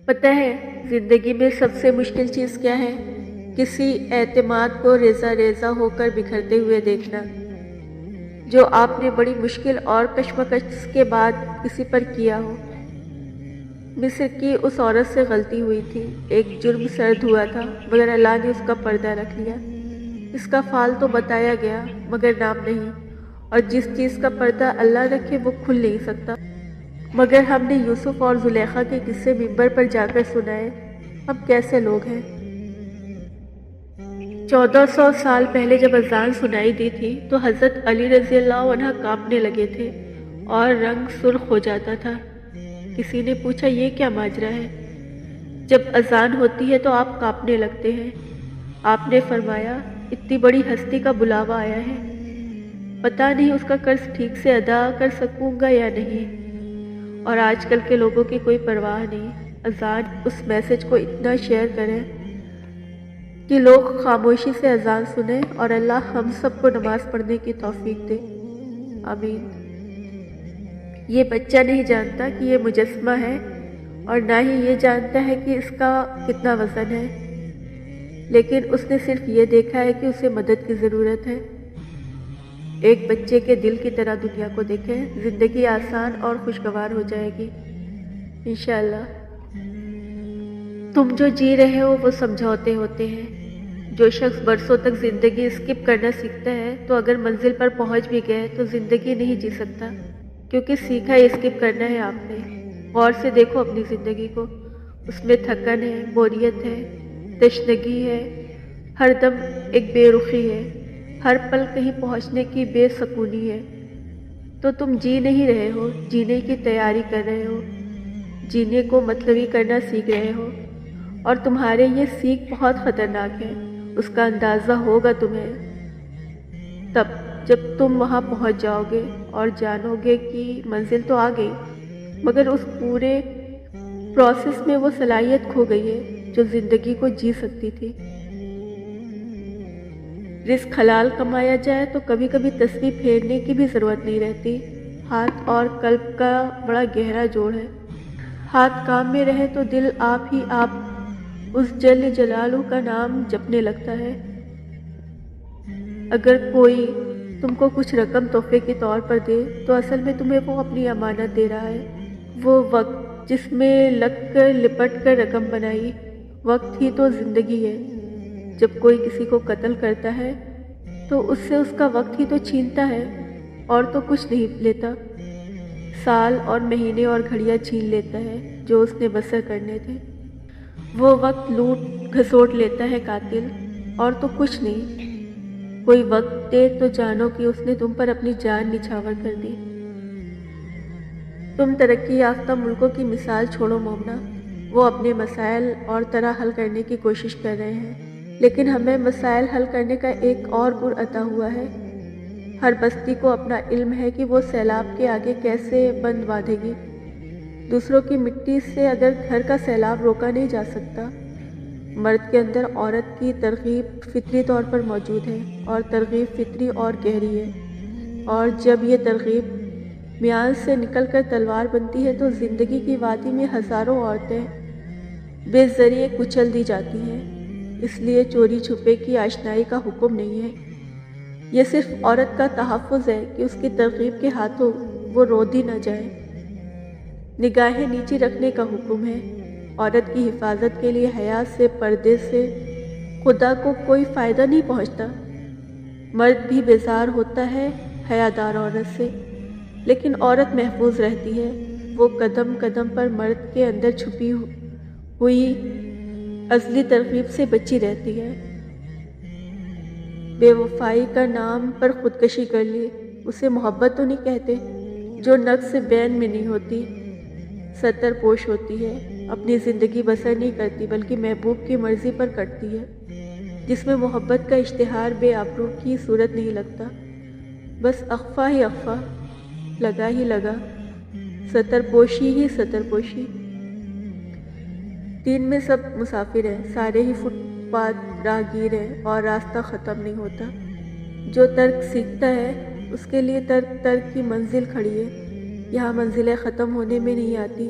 پتہ ہے زندگی میں سب سے مشکل چیز کیا ہے؟ کسی اعتماد کو ریزہ ریزہ ہو کر بکھرتے ہوئے دیکھنا، جو آپ نے بڑی مشکل اور کشمکش کے بعد کسی پر کیا ہو۔ مصر کی اس عورت سے غلطی ہوئی تھی، ایک جرم سرد ہوا تھا مگر اللہ نے اس کا پردہ رکھ لیا۔ اس کا فعل تو بتایا گیا مگر نام نہیں، اور جس چیز کا پردہ اللہ رکھے وہ کھل نہیں سکتا۔ مگر ہم نے یوسف اور زلیخا کے قصے منبر پر جا کر سنائے۔ ہم کیسے لوگ ہیں؟ 1400 سال پہلے جب اذان سنائی دی تھی تو حضرت علی رضی اللہ عنہ کانپنے لگے تھے اور رنگ سرخ ہو جاتا تھا۔ کسی نے پوچھا یہ کیا ماجرا ہے؟ جب اذان ہوتی ہے تو آپ کانپنے لگتے ہیں۔ آپ نے فرمایا اتنی بڑی ہستی کا بلاوا آیا ہے، پتہ نہیں اس کا قرض ٹھیک سے ادا کر سکوں گا یا نہیں۔ اور آج کل کے لوگوں کی کوئی پرواہ نہیں، اذان اس میسج کو اتنا شیئر کریں کہ لوگ خاموشی سے اذان سنیں، اور اللہ ہم سب کو نماز پڑھنے کی توفیق دے، آمین۔ یہ بچہ نہیں جانتا کہ یہ مجسمہ ہے، اور نہ ہی یہ جانتا ہے کہ اس کا کتنا وزن ہے، لیکن اس نے صرف یہ دیکھا ہے کہ اسے مدد کی ضرورت ہے۔ ایک بچے کے دل کی طرح دنیا کو دیکھیں، زندگی آسان اور خوشگوار ہو جائے گی انشاءاللہ۔ تم جو جی رہے ہو وہ سمجھوتے ہوتے ہیں۔ جو شخص برسوں تک زندگی اسکپ کرنا سیکھتا ہے تو اگر منزل پر پہنچ بھی گئے تو زندگی نہیں جی سکتا، کیونکہ سیکھا ہی اسکپ کرنا ہے آپ نے۔ غور سے دیکھو اپنی زندگی کو، اس میں تھکن ہے، بوریت ہے، تشنگی ہے، ہر دم ایک بے رخی ہے، ہر پل کہیں پہنچنے کی بے سکونی ہے۔ تو تم جی نہیں رہے ہو، جینے کی تیاری کر رہے ہو، جینے کو مطلبی کرنا سیکھ رہے ہو، اور تمہارے یہ سیکھ بہت خطرناک ہے۔ اس کا اندازہ ہوگا تمہیں تب جب تم وہاں پہنچ جاؤ گے اور جانو گے کہ منزل تو آ گئی، مگر اس پورے پروسیس میں وہ صلاحیت کھو گئی ہے جو زندگی کو جی سکتی تھی۔ رزق حلال کمایا جائے تو کبھی کبھی تسبیح پھیرنے کی بھی ضرورت نہیں رہتی۔ ہاتھ اور قلب کا بڑا گہرا جوڑ ہے۔ ہاتھ کام میں رہے تو دل آپ ہی آپ اس جل جلالہ کا نام جپنے لگتا ہے۔ اگر کوئی تم کو کچھ رقم تحفے کے طور پر دے تو اصل میں تمہیں وہ اپنی امانت دے رہا ہے۔ وہ وقت جس میں لگ کر لپٹ کر رقم بنائی، وقت ہی تو زندگی ہے۔ جب کوئی کسی کو قتل کرتا ہے تو اس سے اس کا وقت ہی تو چھینتا ہے، اور تو کچھ نہیں لیتا۔ سال اور مہینے اور گھڑیاں چھین لیتا ہے جو اس نے بسر کرنے تھے۔ وہ وقت لوٹ گھسوٹ لیتا ہے قاتل، اور تو کچھ نہیں۔ کوئی وقت دے تو جانو کہ اس نے تم پر اپنی جان نچھاور کر دی۔ تم ترقی یافتہ ملکوں کی مثال چھوڑو مومنا، وہ اپنے مسائل اور طرح حل کرنے کی کوشش کر رہے ہیں، لیکن ہمیں مسائل حل کرنے کا ایک اور گر عطا ہوا ہے۔ ہر بستی کو اپنا علم ہے کہ وہ سیلاب کے آگے کیسے بند باندھے گی۔ دوسروں کی مٹی سے اگر گھر کا سیلاب روکا نہیں جا سکتا۔ مرد کے اندر عورت کی ترغیب فطری طور پر موجود ہے، اور ترغیب فطری اور گہری ہے، اور جب یہ ترغیب میان سے نکل کر تلوار بنتی ہے تو زندگی کی وادی میں ہزاروں عورتیں بے ذریعے کچل دی جاتی ہیں۔ اس لیے چوری چھپے کی آشنائی کا حکم نہیں ہے، یہ صرف عورت کا تحفظ ہے کہ اس کی ترغیب کے ہاتھوں وہ رودی نہ جائے۔ نگاہیں نیچی رکھنے کا حکم ہے۔ عورت کی حفاظت کے لیے حیا سے، پردے سے خدا کو کوئی فائدہ نہیں پہنچتا۔ مرد بھی بیزار ہوتا ہے حیادار عورت سے، لیکن عورت محفوظ رہتی ہے۔ وہ قدم قدم پر مرد کے اندر چھپی ہوئی ازلی ترغیب سے بچی رہتی ہے۔ بے وفائی کا نام پر خودکشی کر لی، اسے محبت تو نہیں کہتے، جو نقص بین میں نہیں ہوتی، ستر پوش ہوتی ہے، اپنی زندگی بسر نہیں کرتی بلکہ محبوب کی مرضی پر کٹتی ہے، جس میں محبت کا اشتہار بے آبرو کی صورت نہیں لگتا، بس اخفا ہی اخفا، لگا ہی لگا، ستر پوشی ہی ستر پوشی۔ دین میں سب مسافر ہیں، سارے ہی فٹ پاتھ راہگیر ہیں، اور راستہ ختم نہیں ہوتا۔ جو ترک سیکھتا ہے اس کے لیے ترک کی منزل کھڑی ہے۔ یہاں منزلیں ختم ہونے میں نہیں آتی،